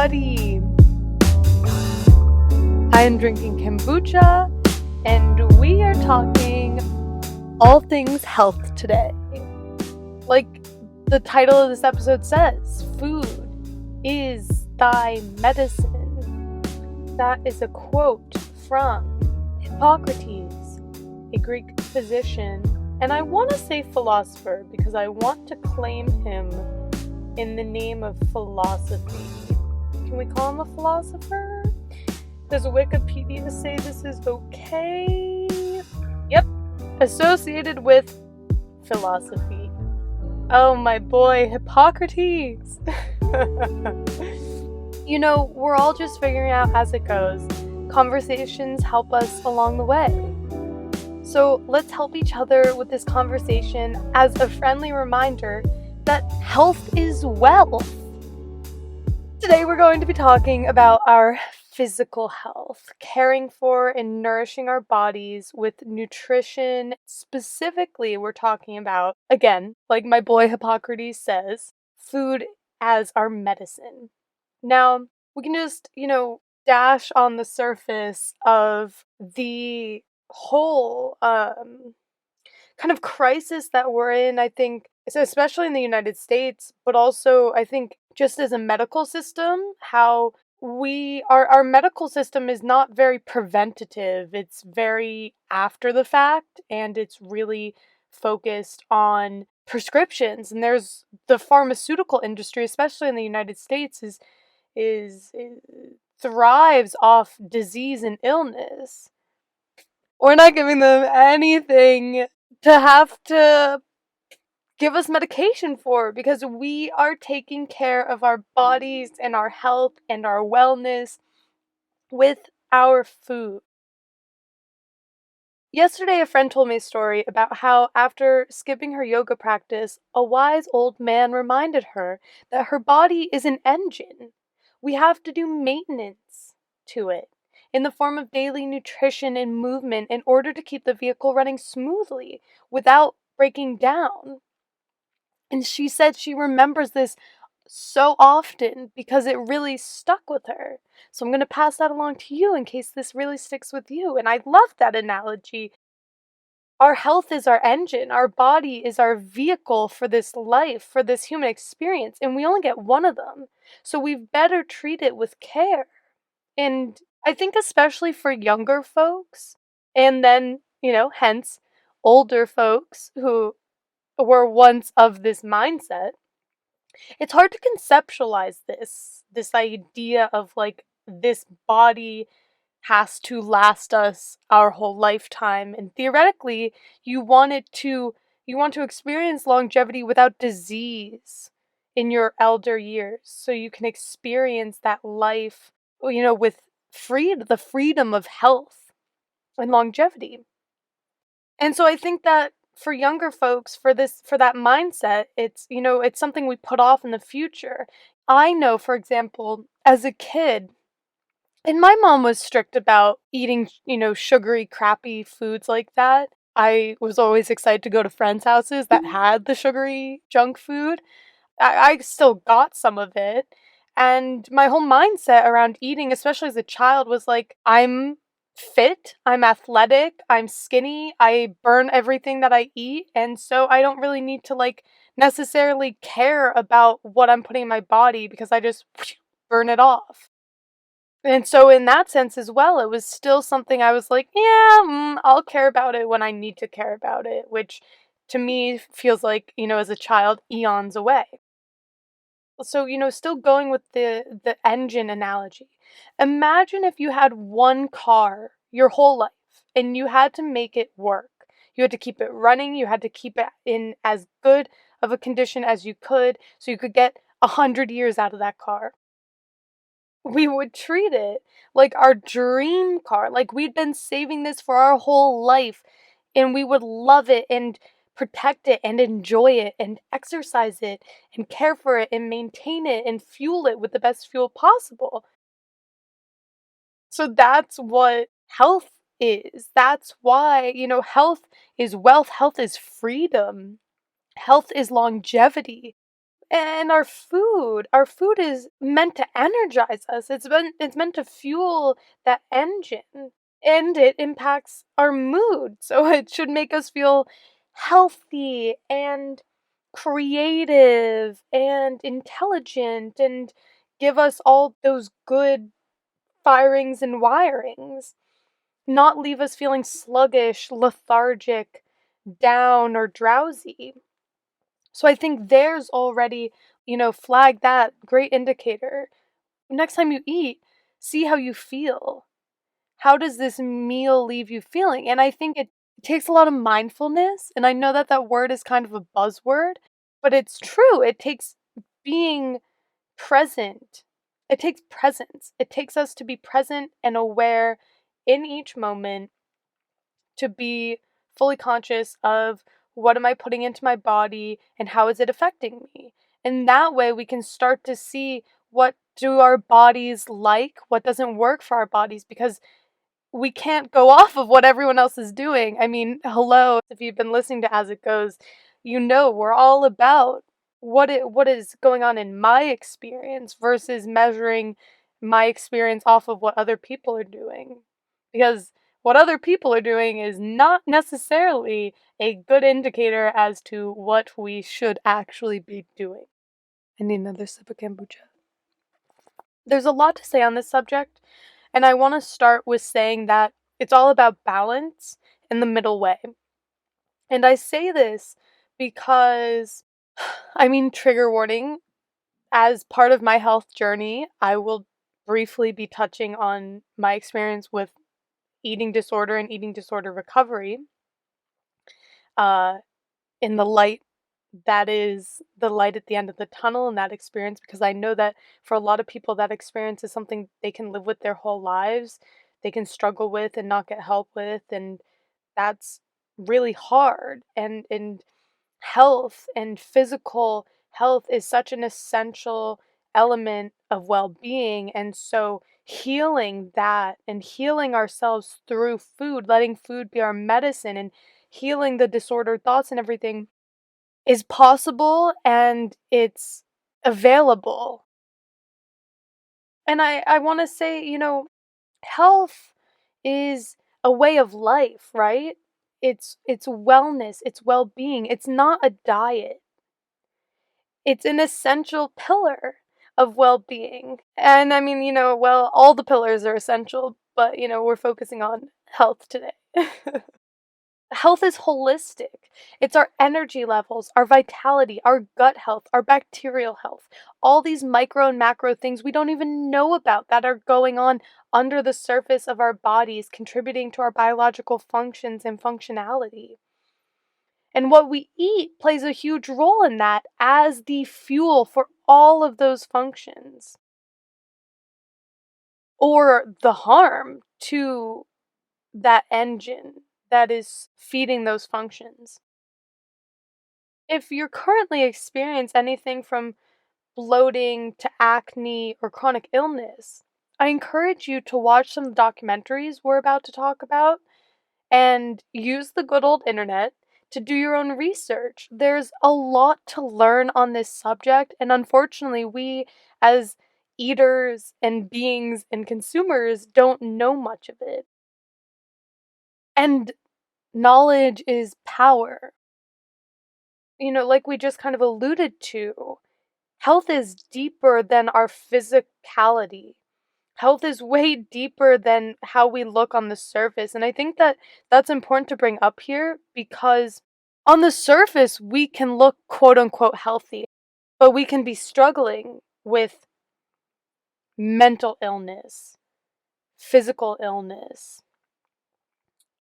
everybody! I am drinking kombucha, and we are talking all things health today. Like the title of this episode says, food is thy medicine. That is a quote from Hippocrates, a Greek physician, and I want to say philosopher because I want to claim him in the name of philosophy. Can we call him a philosopher? Does Wikipedia say this is okay? Yep, associated with philosophy. Oh, my boy, Hippocrates! You know, we're all just figuring out as it goes. Conversations help us along the way. So let's help each other with this conversation as a friendly reminder that health is wealth. Today we're going to be talking about our physical health, caring for and nourishing our bodies with nutrition. Specifically, we're talking about, again, like my boy Hippocrates says, food as our medicine. Now, we can just, dash on the surface of the whole kind of crisis that we're in, I think, especially in the United States, but also I think just as a medical system, how our medical system is not very preventative. It's very after the fact, and it's really focused on prescriptions. And there's the pharmaceutical industry, especially in the United States, is thrives off disease and illness. We're not giving them anything to have to give us medication for because we are taking care of our bodies and our health and our wellness with our food. Yesterday, a friend told me a story about how after skipping her yoga practice, a wise old man reminded her that her body is an engine. We have to do maintenance to it in the form of daily nutrition and movement in order to keep the vehicle running smoothly without breaking down. And she said she remembers this so often because it really stuck with her. So I'm going to pass that along to you in case this really sticks with you. And I love that analogy. Our health is our engine. Our body is our vehicle for this life, for this human experience. And we only get one of them. So we've better treat it with care. And I think especially for younger folks, and then, hence older folks who were once of this mindset, it's hard to conceptualize this idea of like this body has to last us our whole lifetime, and theoretically you want to experience longevity without disease in your elder years, so you can experience that life, with the freedom of health and longevity. And so I think that for younger folks, for that mindset, it's something we put off in the future. I know, for example, as a kid, and my mom was strict about eating, sugary, crappy foods like that. I was always excited to go to friends' houses that had the sugary junk food. I still got some of it. And my whole mindset around eating, especially as a child, was like, I'm fit, I'm athletic, I'm skinny, I burn everything that I eat, and so I don't really need to necessarily care about what I'm putting in my body because I just burn it off. And so in that sense as well, it was still something I was like, yeah, I'll care about it when I need to care about it, which to me feels like, as a child, eons away. So, still going with the engine analogy. Imagine if you had one car your whole life and you had to make it work. You had to keep it running. You had to keep it in as good of a condition as you could so you could get 100 years out of that car. We would treat it like our dream car, like we'd been saving this for our whole life, and we would love it and protect it and enjoy it and exercise it and care for it and maintain it and fuel it with the best fuel possible. So that's what health is. That's why, health is wealth, health is freedom, health is longevity. And our food is meant to energize us. It's meant to fuel that engine, and it impacts our mood. So it should make us feel healthy and creative and intelligent and give us all those good firings and wirings, not leave us feeling sluggish, lethargic, down, or drowsy. So I think there's already, flag that great indicator. Next time you eat, see how you feel. How does this meal leave you feeling? And I think it takes a lot of mindfulness. And I know that that word is kind of a buzzword, but it's true. It takes being present. It takes presence. It takes us to be present and aware in each moment, to be fully conscious of what am I putting into my body and how is it affecting me. And that way we can start to see what do our bodies like, what doesn't work for our bodies, because we can't go off of what everyone else is doing. I mean, hello, if you've been listening to As It Goes, we're all about what is going on in my experience versus measuring my experience off of what other people are doing. Because what other people are doing is not necessarily a good indicator as to what we should actually be doing. I need another sip of kombucha. There's a lot to say on this subject, and I want to start with saying that it's all about balance and the middle way. And I say this because, trigger warning, as part of my health journey, I will briefly be touching on my experience with eating disorder and eating disorder recovery, uh, in the light that is the light at the end of the tunnel in that experience, because I know that for a lot of people that experience is something they can live with their whole lives, they can struggle with and not get help with, and that's really hard. And health and physical health is such an essential element of well-being, and so healing that and healing ourselves through food, letting food be our medicine, and healing the disordered thoughts and everything is possible, and it's available. And I want to say, health is a way of life, right? It's wellness, it's well-being. It's not a diet. It's an essential pillar of well-being. And all the pillars are essential, but we're focusing on health today. Health is holistic. It's our energy levels, our vitality, our gut health, our bacterial health, all these micro and macro things we don't even know about that are going on under the surface of our bodies, contributing to our biological functions and functionality. And what we eat plays a huge role in that as the fuel for all of those functions, or the harm to that engine that is feeding those functions. If you're currently experiencing anything from bloating to acne or chronic illness, I encourage you to watch some documentaries we're about to talk about and use the good old internet to do your own research. There's a lot to learn on this subject, and unfortunately, we as eaters and beings and consumers don't know much of it. And knowledge is power. Like we just kind of alluded to, health is deeper than our physicality. Health is way deeper than how we look on the surface. And I think that that's important to bring up here, because on the surface, we can look quote unquote healthy, but we can be struggling with mental illness, physical illness,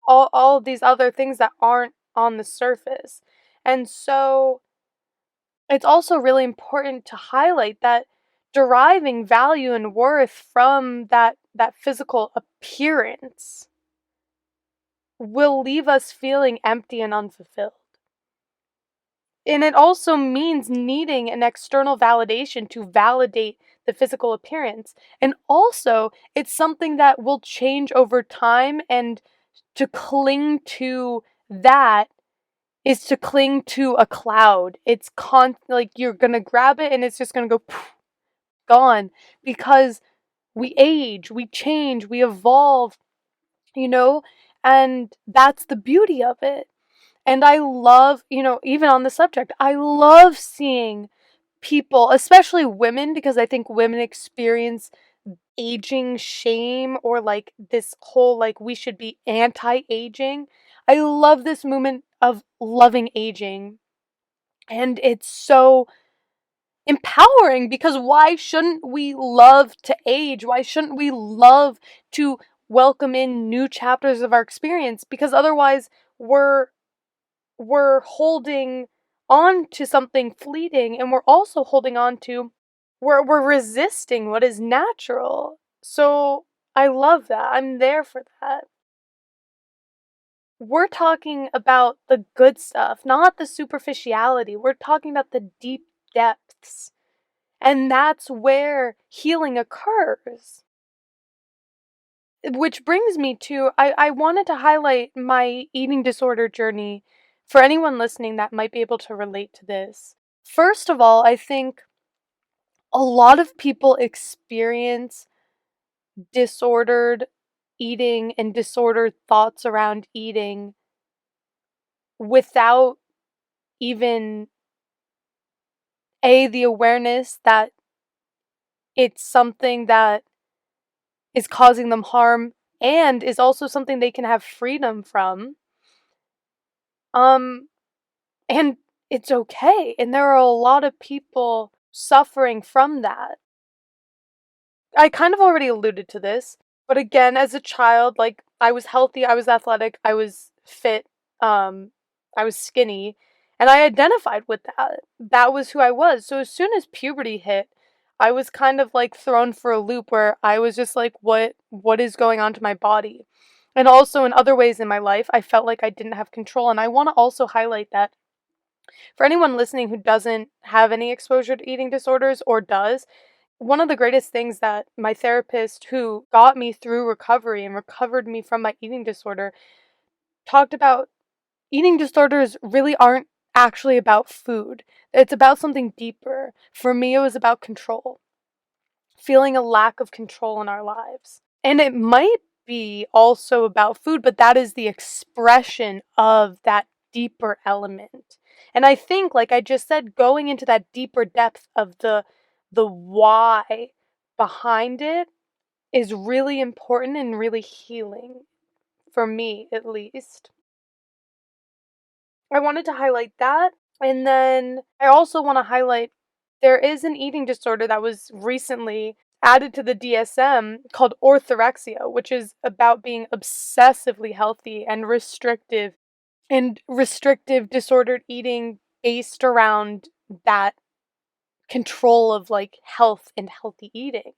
all of these other things that aren't on the surface. And so it's also really important to highlight that deriving value and worth from that physical appearance will leave us feeling empty and unfulfilled. And it also means needing an external validation to validate the physical appearance. And also, it's something that will change over time, and to cling to that is to cling to a cloud. It's like you're gonna grab it and it's just gonna go poof, gone, because we age, we change, we evolve, you know, and that's the beauty of it. And I love, even on the subject, I love seeing people, especially women, because I think women experience aging shame, or like this whole like we should be anti-aging. I love this movement of loving aging, and it's so empowering, because why shouldn't we love to age? Why shouldn't we love to welcome in new chapters of our experience? Because otherwise we're holding on to something fleeting, and we're also holding on to, we're resisting what is natural. So I love that. I'm there for that. We're talking about the good stuff, not the superficiality. We're talking about the deep depths. And that's where healing occurs. Which brings me to, I wanted to highlight my eating disorder journey for anyone listening that might be able to relate to this. First of all, I think a lot of people experience disordered eating and disordered thoughts around eating without even the awareness that it's something that is causing them harm, and is also something they can have freedom from. Um and it's okay, and there are a lot of people suffering from that. I kind of already alluded to this, but again, as a child, like, I was healthy, I was athletic, I was fit, I was skinny, and I identified with that. That was who I was. So as soon as puberty hit, I was kind of like thrown for a loop, where I was just like, what is going on to my body? And also in other ways in my life, I felt like I didn't have control. And I want to also highlight that for anyone listening who doesn't have any exposure to eating disorders, or does, one of the greatest things that my therapist, who got me through recovery and recovered me from my eating disorder, talked about, eating disorders really aren't actually about food. It's about something deeper. For me, it was about control, feeling a lack of control in our lives. And it might be also about food, but that is the expression of that deeper element. And I think, like I just said, going into that deeper depth of the why behind it is really important and really healing, for me at least. I wanted to highlight that. And then I also want to highlight, there is an eating disorder that was recently added to the DSM called orthorexia, which is about being obsessively healthy and restrictive disordered eating based around that control of like health and healthy eating.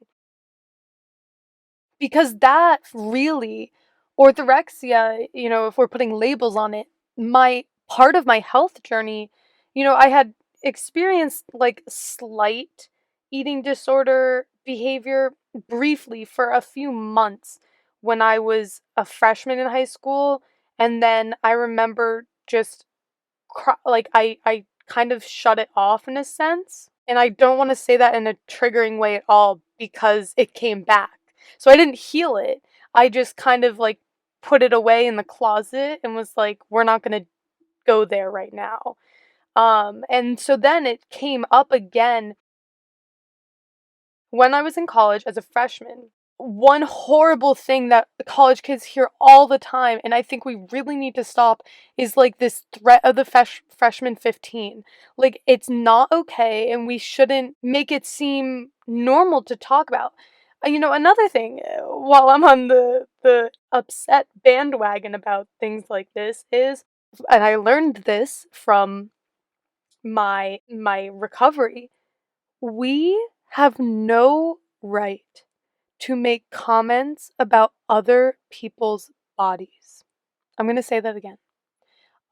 Because that really, orthorexia, if we're putting labels on it, my part of my health journey, I had experienced like slight eating disorder behavior briefly for a few months when I was a freshman in high school. And then I remember just like I kind of shut it off in a sense. And I don't want to say that in a triggering way at all, because it came back. So I didn't heal it. I just kind of like put it away in the closet and was like, we're not going to go there right now. And so then it came up again when I was in college as a freshman. One horrible thing that college kids hear all the time, and I think we really need to stop, is like this threat of the freshman 15. Like, it's not okay, and we shouldn't make it seem normal to talk about. Another thing, while I'm on the upset bandwagon about things like this, is, and I learned this from my recovery, we have no right to make comments about other people's bodies. I'm going to say that again.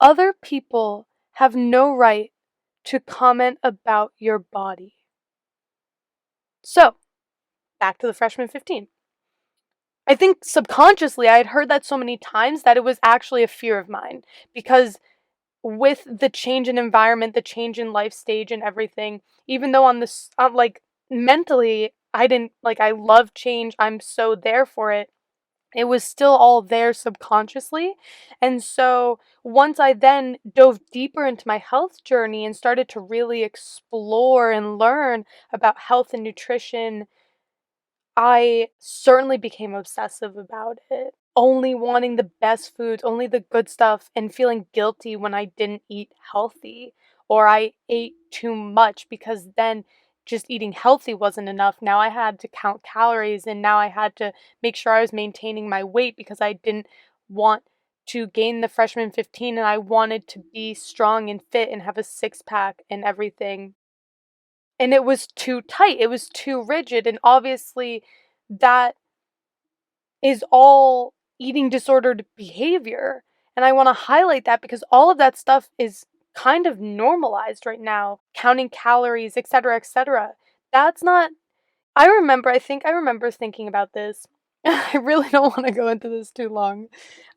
Other people have no right to comment about your body. So, back to the freshman 15. I think subconsciously I had heard that so many times that it was actually a fear of mine, because with the change in environment, the change in life stage and everything, even though like mentally, I didn't like, I love change, I'm so there for it. It was still all there subconsciously. And so once I then dove deeper into my health journey and started to really explore and learn about health and nutrition, I certainly became obsessive about it, only wanting the best foods, only the good stuff, and feeling guilty when I didn't eat healthy or I ate too much because then just eating healthy wasn't enough. Now I had to count calories and now I had to make sure I was maintaining my weight because I didn't want to gain the freshman 15 and I wanted to be strong and fit and have a six pack and everything. And it was too tight, it was too rigid, and obviously that is all eating disordered behavior. And I want to highlight that because all of that stuff is kind of normalized right now, counting calories, etc., etc. That's not, I think I remember thinking about this. I really don't want to go into this too long.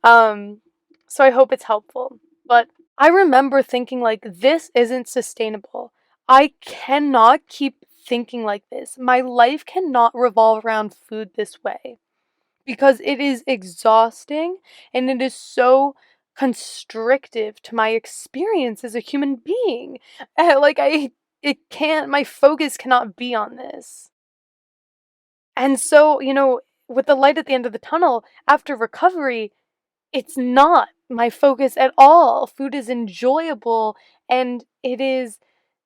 Um, so I hope it's helpful. But I remember thinking, like, this isn't sustainable. I cannot keep thinking like this. My life cannot revolve around food this way because it is exhausting and it is so constrictive to my experience as a human being. Like, it can't, my focus cannot be on this. And so, with the light at the end of the tunnel, after recovery, it's not my focus at all. Food is enjoyable and it is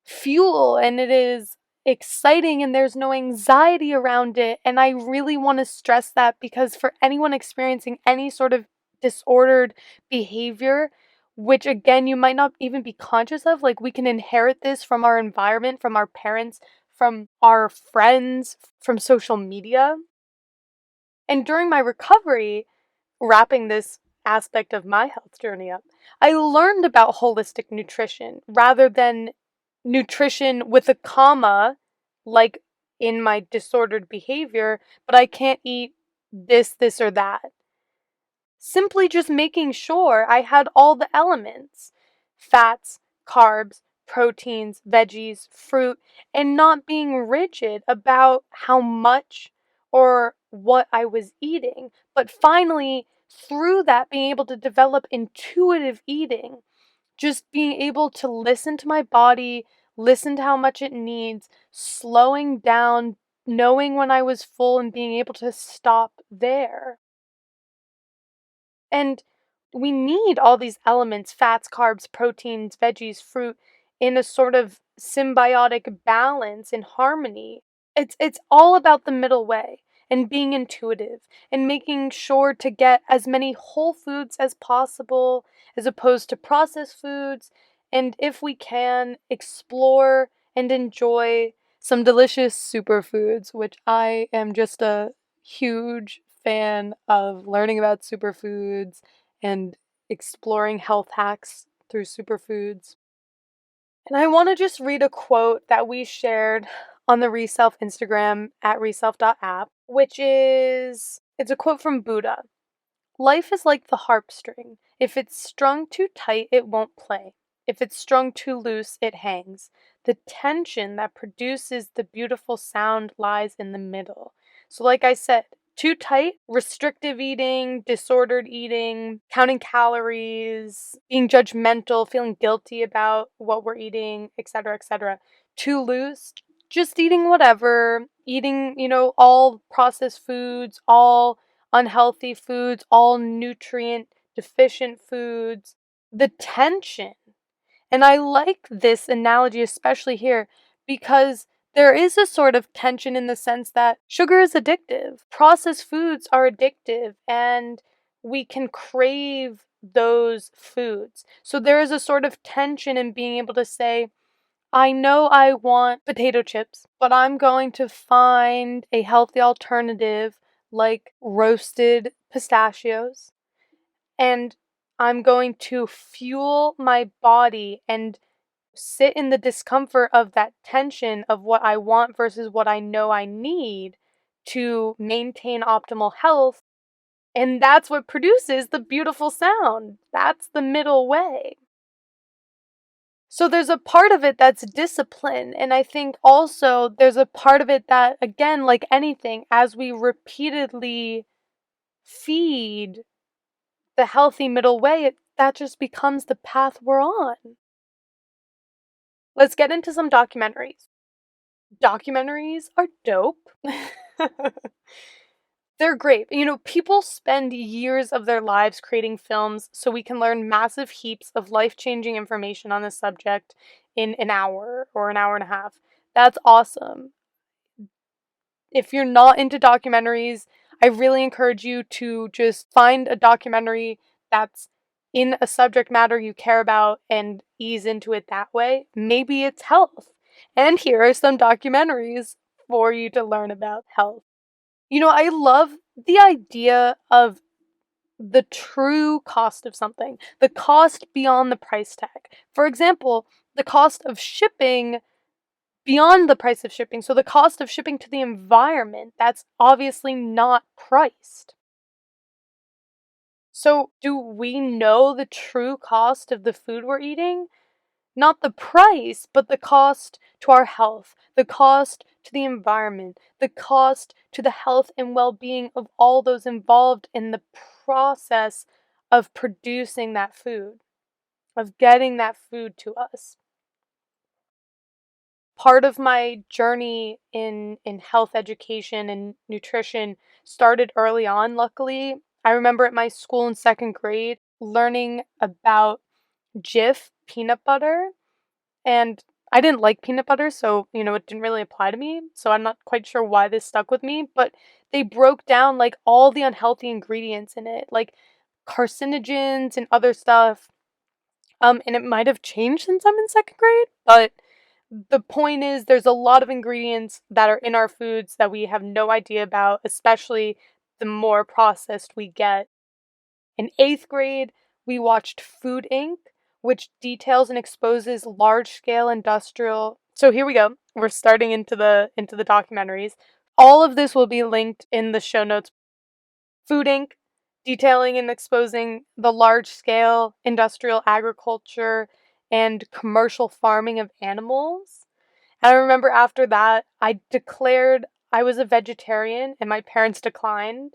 fuel and it is exciting and there's no anxiety around it. And I really want to stress that because for anyone experiencing any sort of disordered behavior, which again, you might not even be conscious of, like we can inherit this from our environment, from our parents, from our friends, from social media. And during my recovery, wrapping this aspect of my health journey up, I learned about holistic nutrition rather than nutrition with a comma, like in my disordered behavior, but I can't eat this, or that. Simply just making sure I had all the elements: fats, carbs, proteins, veggies, fruit, and not being rigid about how much or what I was eating. But finally, through that, being able to develop intuitive eating, just being able to listen to my body, listen to how much it needs, slowing down, knowing when I was full, and being able to stop there. And we need all these elements: fats, carbs, proteins, veggies, fruit, in a sort of symbiotic balance and harmony. It's all about the middle way and being intuitive and making sure to get as many whole foods as possible as opposed to processed foods, and if we can, explore and enjoy some delicious superfoods, which I am just a huge fan of learning about superfoods and exploring health hacks through superfoods. And I want to just read a quote that we shared on the Reself Instagram at reself.app, which is, it's a quote from Buddha. Life is like the harp string. If it's strung too tight, it won't play. If it's strung too loose, it hangs. The tension that produces the beautiful sound lies in the middle. So, like I said, too tight, restrictive eating, disordered eating, counting calories, being judgmental, feeling guilty about what we're eating, etc., etc. Too loose, just eating whatever, eating, all processed foods, all unhealthy foods, all nutrient deficient foods. The tension. And I like this analogy, especially here, because there is a sort of tension in the sense that sugar is addictive, processed foods are addictive, and we can crave those foods. So there is a sort of tension in being able to say, I know I want potato chips, but I'm going to find a healthy alternative like roasted pistachios, and I'm going to fuel my body and sit in the discomfort of that tension of what I want versus what I know I need to maintain optimal health. And that's what produces the beautiful sound. That's the middle way. So there's a part of it that's discipline, and I think also there's a part of it that, again, like anything, as we repeatedly feed the healthy middle way, that just becomes the path we're on. Let's get into some documentaries. Documentaries are dope. They're great. People spend years of their lives creating films so we can learn massive heaps of life-changing information on this subject in an hour or an hour and a half. That's awesome. If you're not into documentaries, I really encourage you to just find a documentary that's in a subject matter you care about and ease into it that way. Maybe it's health. And here are some documentaries for you to learn about health. I love the idea of the true cost of something, the cost beyond the price tag. For example, the cost of shipping beyond the price of shipping. So the cost of shipping to the environment, that's obviously not priced. So do we know the true cost of the food we're eating? Not the price, but the cost to our health, the cost to the environment, the cost to the health and well-being of all those involved in the process of producing that food, of getting that food to us. Part of my journey in health education and nutrition started early on, luckily. I remember at my school in second grade learning about Jif peanut butter, and I didn't like peanut butter, so, it didn't really apply to me, so I'm not quite sure why this stuck with me, but they broke down, like, all the unhealthy ingredients in it, like carcinogens and other stuff, and it might have changed since I'm in second grade, but the point is there's a lot of ingredients that are in our foods that we have no idea about, especially the more processed we get. In eighth grade, we watched Food Inc., which details and exposes large-scale industrial. So here we go. We're starting into the documentaries. All of this will be linked in the show notes. Food Inc., detailing and exposing the large-scale industrial agriculture and commercial farming of animals. And I remember after that, I declared I was a vegetarian, and my parents declined.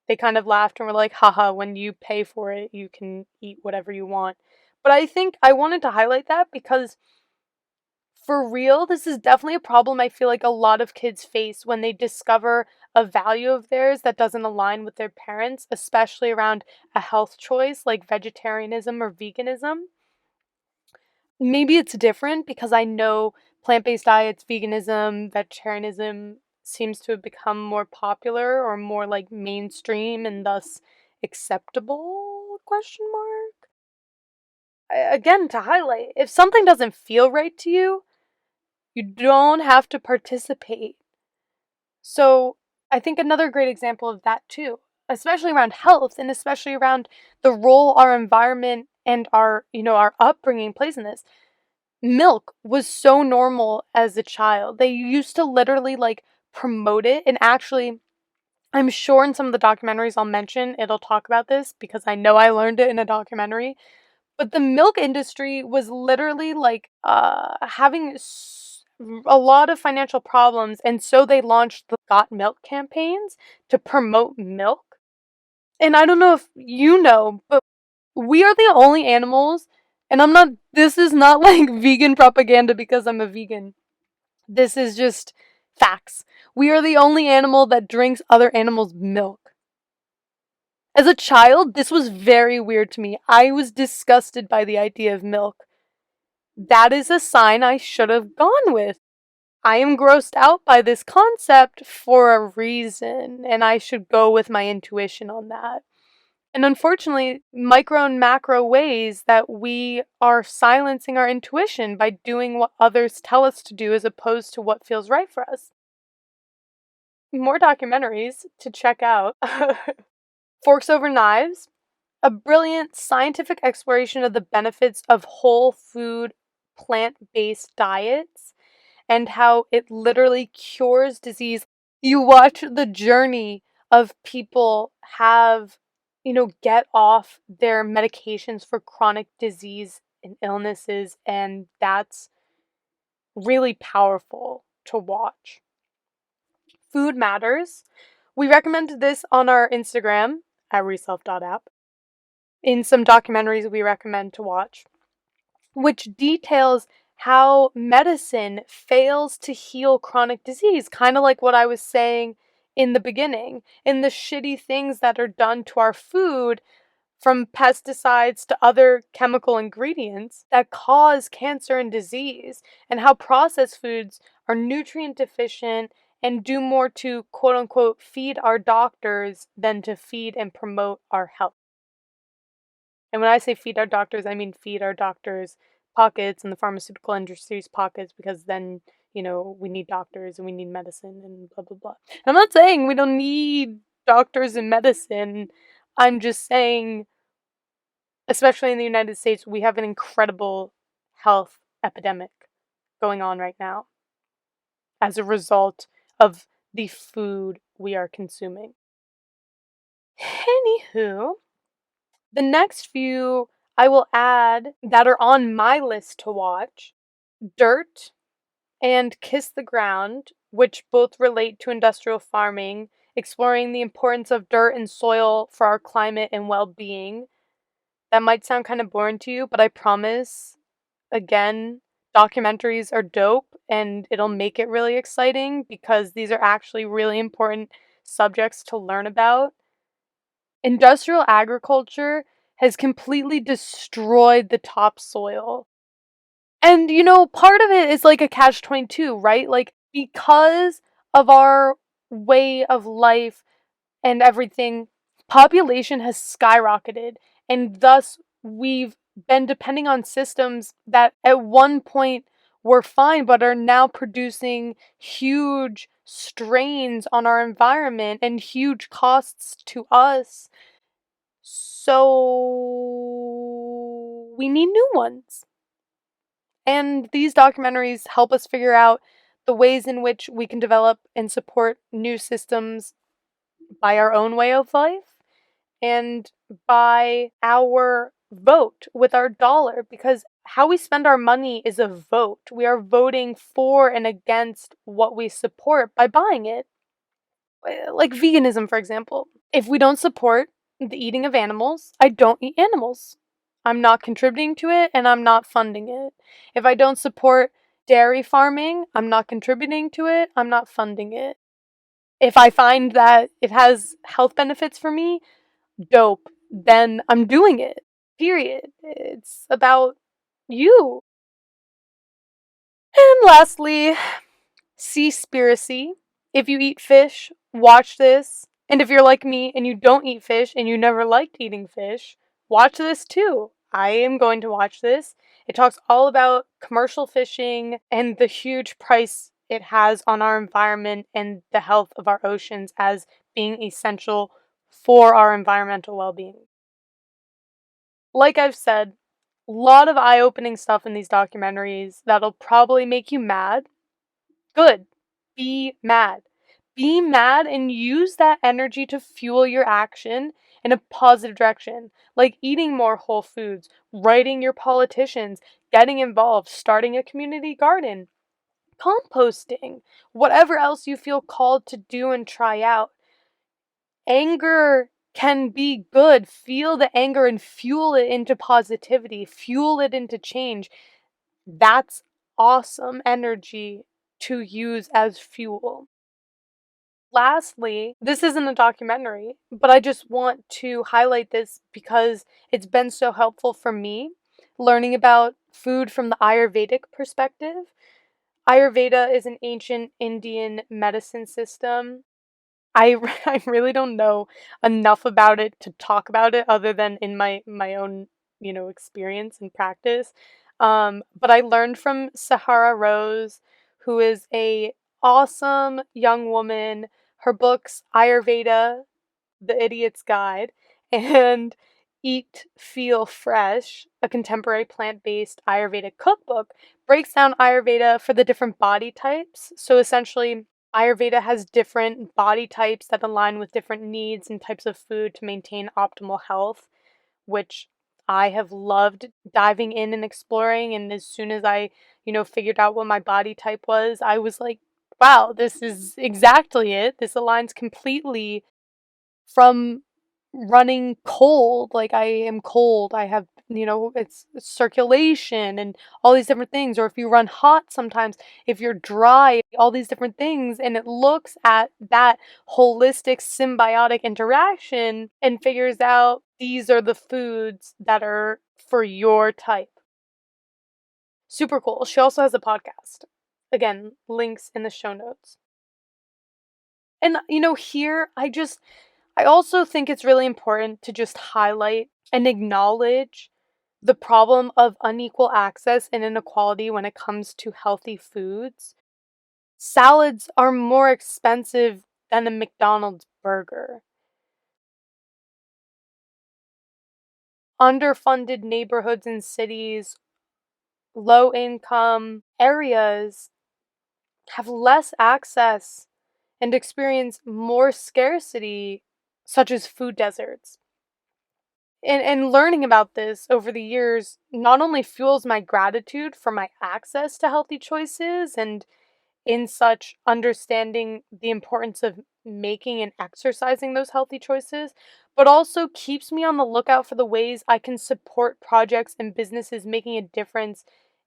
They kind of laughed and were like, haha, when you pay for it, you can eat whatever you want. But I think I wanted to highlight that because for real, this is definitely a problem I feel like a lot of kids face when they discover a value of theirs that doesn't align with their parents, especially around a health choice like vegetarianism or veganism. Maybe it's different because I know plant-based diets, veganism, vegetarianism seems to have become more popular or more like mainstream and thus acceptable, question mark. Again, to highlight, if something doesn't feel right to you, you don't have to participate. So, I think another great example of that too, especially around health and especially around the role our environment and our upbringing plays in this. Milk was so normal as a child. They used to literally like promote it, and actually I'm sure in some of the documentaries I'll mention it'll talk about this because I know I learned it in a documentary. But the milk industry was literally like having a lot of financial problems, and so they launched the Got Milk campaigns to promote milk. And I don't know if you know, but we are the only animals, and this is not like vegan propaganda because I'm a vegan. This is just facts. We are the only animal that drinks other animals' milk. As a child, this was very weird to me. I was disgusted by the idea of milk. That is a sign I should have gone with. I am grossed out by this concept for a reason, and I should go with my intuition on that. And unfortunately, micro and macro ways that we are silencing our intuition by doing what others tell us to do as opposed to what feels right for us. More documentaries to check out. Forks Over Knives, a brilliant scientific exploration of the benefits of whole food, plant-based diets and how it literally cures disease. You watch the journey of people get off their medications for chronic disease and illnesses, and that's really powerful to watch. Food matters. We recommended this on our Instagram at reself.app in some documentaries we recommend to watch, which details how medicine fails to heal chronic disease, kind of like what I was saying in the beginning, in the shitty things that are done to our food, from pesticides to other chemical ingredients that cause cancer and disease, and how processed foods are nutrient deficient and do more to quote unquote feed our doctors than to feed and promote our health. And when I say feed our doctors, I mean feed our doctors' pockets and the pharmaceutical industry's pockets, because then, we need doctors and we need medicine and blah, blah, blah. And I'm not saying we don't need doctors and medicine. I'm just saying, especially in the United States, we have an incredible health epidemic going on right now as a result of the food we are consuming. Anywho, the next few I will add that are on my list to watch: Dirt and Kiss the Ground, which both relate to industrial farming, exploring the importance of dirt and soil for our climate and well-being. That might sound kind of boring to you, but I promise, again, documentaries are dope and it'll make it really exciting because these are actually really important subjects to learn about. Industrial agriculture has completely destroyed the topsoil. And, part of it is like a catch-22, right? Like, because of our way of life and everything, population has skyrocketed, and thus we've been depending on systems that at one point were fine but are now producing huge strains on our environment and huge costs to us. So we need new ones. And these documentaries help us figure out the ways in which we can develop and support new systems by our own way of life and by our vote with our dollar, because how we spend our money is a vote. We are voting for and against what we support by buying it. Like veganism, for example. If we don't support the eating of animals, I don't eat animals. I'm not contributing to it and I'm not funding it. If I don't support dairy farming, I'm not contributing to it, I'm not funding it. If I find that it has health benefits for me, dope, then I'm doing it. Period. It's about you. And lastly, Seaspiracy. If you eat fish, watch this. And if you're like me and you don't eat fish and you never liked eating fish, watch this too. I am going to watch this. It talks all about commercial fishing and the huge price it has on our environment and the health of our oceans as being essential for our environmental well-being. Like I've said, a lot of eye-opening stuff in these documentaries that'll probably make you mad. Good. Be mad. Be mad and use that energy to fuel your action in a positive direction, like eating more whole foods, writing your politicians, getting involved, starting a community garden, composting, whatever else you feel called to do and try out. Anger can be good. Feel the anger and fuel it into positivity, fuel it into change. That's awesome energy to use as fuel. Lastly, this isn't a documentary, but I just want to highlight this because it's been so helpful for me learning about food from the Ayurvedic perspective. Ayurveda is an ancient Indian medicine system. I really don't know enough about it to talk about it other than in my own, experience and practice. But I learned from Sahara Rose, who is a awesome young woman. Her books, Ayurveda, The Idiot's Guide, and Eat, Feel Fresh, a contemporary plant-based Ayurvedic cookbook, breaks down Ayurveda for the different body types. So essentially, Ayurveda has different body types that align with different needs and types of food to maintain optimal health, which I have loved diving in and exploring, and as soon as I, figured out what my body type was, I was like, wow, this is exactly it. This aligns completely from running cold. Like, I am cold. I have, it's circulation and all these different things. Or if you run hot sometimes, if you're dry, all these different things. And it looks at that holistic symbiotic interaction and figures out these are the foods that are for your type. Super cool. She also has a podcast. Again, links in the show notes. And, here I also think it's really important to just highlight and acknowledge the problem of unequal access and inequality when it comes to healthy foods. Salads are more expensive than a McDonald's burger. Underfunded neighborhoods and cities, low income areas have less access and experience more scarcity, such as food deserts. And learning about this over the years not only fuels my gratitude for my access to healthy choices and in such understanding the importance of making and exercising those healthy choices, but also keeps me on the lookout for the ways I can support projects and businesses making a difference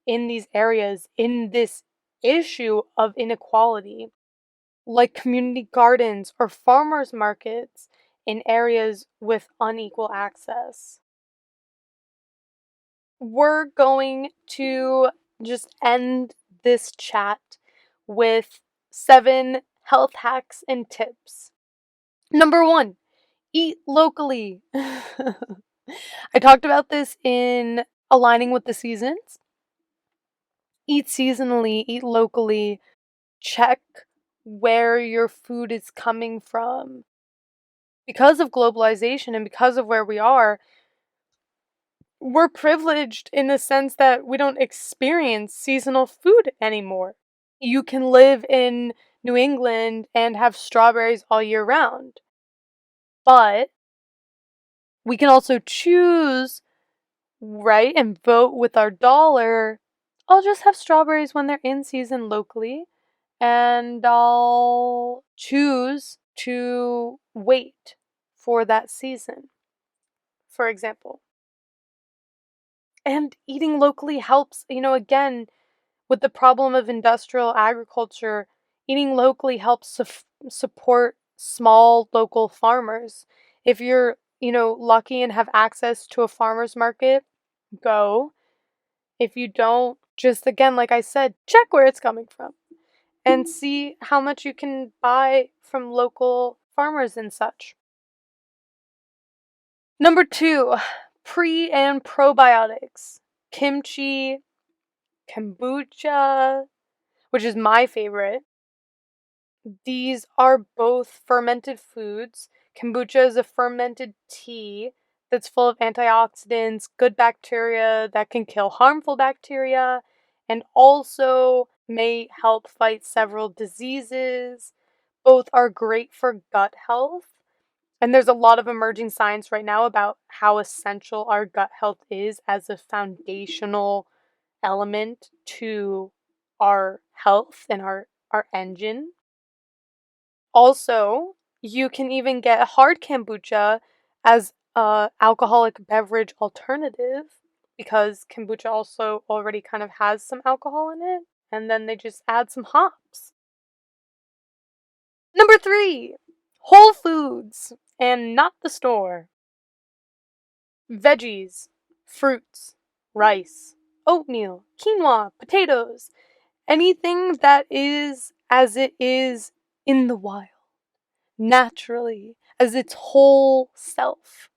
in these areas, in this issue of inequality, like community gardens or farmers markets in areas with unequal access. We're going to just end this chat with 7 health hacks and tips. Number 1, eat locally. I talked about this in aligning with the seasons. Eat seasonally, eat locally, check where your food is coming from. Because of globalization and because of where we are, we're privileged in the sense that we don't experience seasonal food anymore. You can live in New England and have strawberries all year round. But we can also choose, right, and vote with our dollar. I'll just have strawberries when they're in season locally, and I'll choose to wait for that season, for example. And eating locally helps, again, with the problem of industrial agriculture, eating locally helps support small local farmers. If you're, lucky and have access to a farmer's market, go. If you don't, just again, like I said, check where it's coming from and see how much you can buy from local farmers and such. Number 2, pre and probiotics. Kimchi, kombucha, which is my favorite. These are both fermented foods. Kombucha is a fermented tea that's full of antioxidants, good bacteria that can kill harmful bacteria, and also may help fight several diseases. Both are great for gut health. And there's a lot of emerging science right now about how essential our gut health is as a foundational element to our health and our engine. Also, you can even get hard kombucha as a alcoholic beverage alternative because kombucha also already kind of has some alcohol in it, and then they just add some hops. Number 3, whole foods and not the store. Veggies, fruits, rice, oatmeal, quinoa, potatoes, anything that is as it is in the wild, naturally, as its whole self.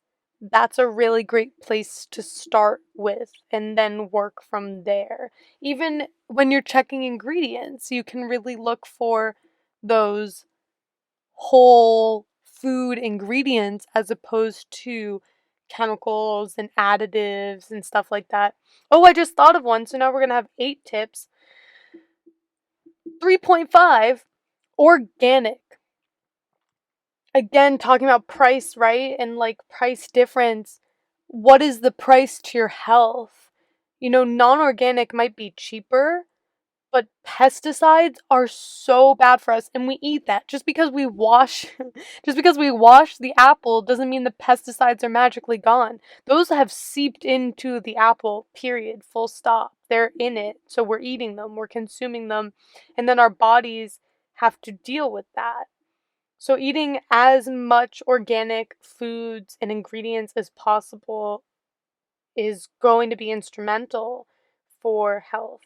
That's a really great place to start with and then work from there. Even when you're checking ingredients, you can really look for those whole food ingredients as opposed to chemicals and additives and stuff like that. Oh, I just thought of one, so now we're going to have 8 tips. 3.5, organic. Again, talking about price, right? And like price difference. what is the price to your health? Non-organic might be cheaper, but pesticides are so bad for us and we eat that. Just because we wash just because we wash the apple doesn't mean the pesticides are magically gone. Those have seeped into the apple, period, full stop. They're in it. So we're eating them, we're consuming them, and then our bodies have to deal with that. So eating as much organic foods and ingredients as possible is going to be instrumental for health.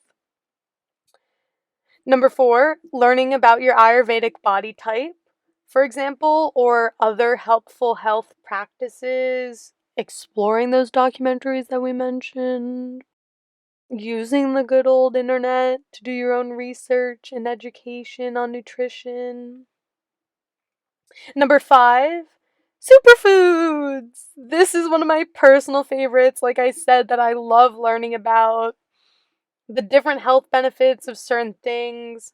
Number 4, learning about your Ayurvedic body type, for example, or other helpful health practices, exploring those documentaries that we mentioned, using the good old internet to do your own research and education on nutrition. Number 5, superfoods. This is one of my personal favorites. Like I said, that I love learning about the different health benefits of certain things.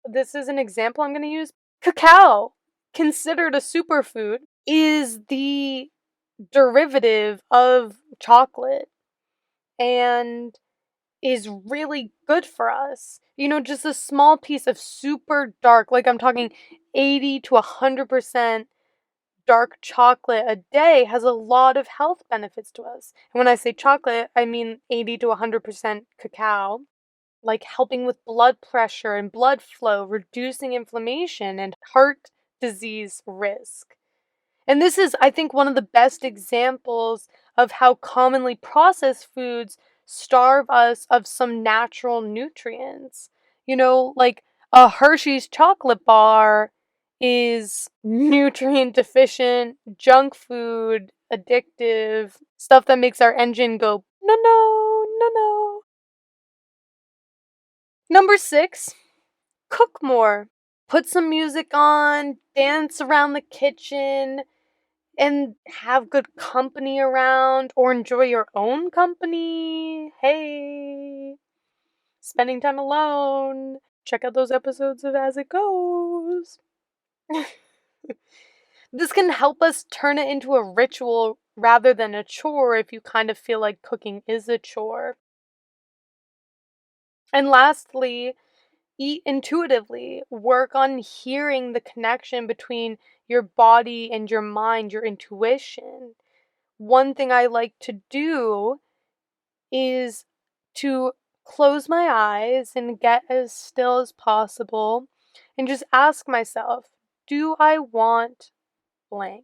This is an example I'm going to use. Cacao, considered a superfood, is the derivative of chocolate and is really good for us. Just a small piece of super dark, like I'm talking 80 to 100% dark chocolate a day has a lot of health benefits to us. And when I say chocolate, I mean 80 to 100% cacao, like helping with blood pressure and blood flow, reducing inflammation and heart disease risk. And this is, I think, one of the best examples of how commonly processed foods starve us of some natural nutrients. Like a Hershey's chocolate bar is nutrient deficient, junk food, addictive, stuff that makes our engine go, no, no, no, no. Number 6, cook more. Put some music on, dance around the kitchen, and have good company around, or enjoy your own company. Hey, spending time alone. Check out those episodes of As It Goes. This can help us turn it into a ritual rather than a chore if you kind of feel like cooking is a chore. And lastly, eat intuitively. Work on hearing the connection between your body and your mind, your intuition. One thing I like to do is to close my eyes and get as still as possible and just ask myself, do I want blank?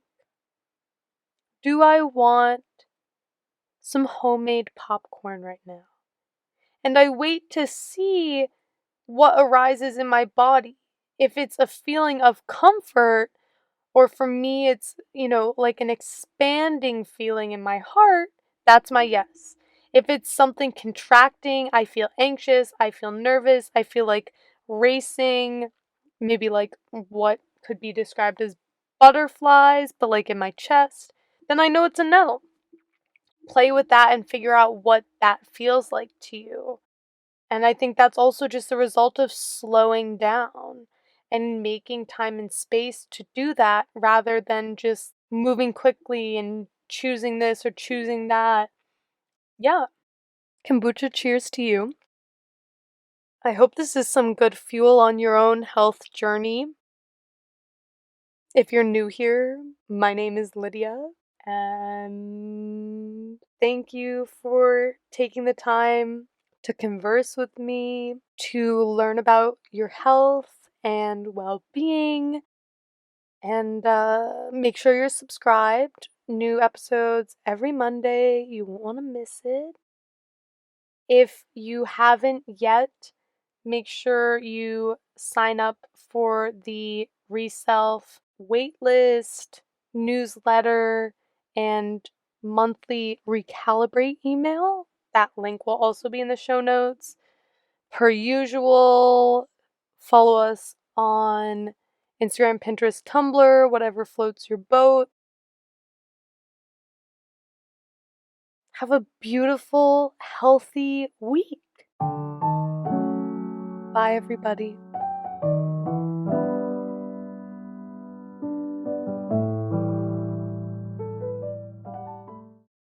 Do I want some homemade popcorn right now? And I wait to see what arises in my body. If it's a feeling of comfort, or for me, it's, like an expanding feeling in my heart, that's my yes. If it's something contracting, I feel anxious, I feel nervous, I feel like racing, maybe like what could be described as butterflies, but like in my chest, then I know it's a no. Play with that and figure out what that feels like to you. And I think that's also just a result of slowing down and making time and space to do that rather than just moving quickly and choosing this or choosing that. Yeah. Kombucha, cheers to you. I hope this is some good fuel on your own health journey. If you're new here, my name is Lydia, and thank you for taking the time to converse with me, to learn about your health and well being. And make sure you're subscribed. New episodes every Monday. You won't want to miss it. If you haven't yet, make sure you sign up for the Reself waitlist, newsletter, and monthly recalibrate email. That link will also be in the show notes. Per usual, follow us on Instagram, Pinterest, Tumblr, whatever floats your boat. Have a beautiful, healthy week. Bye, everybody.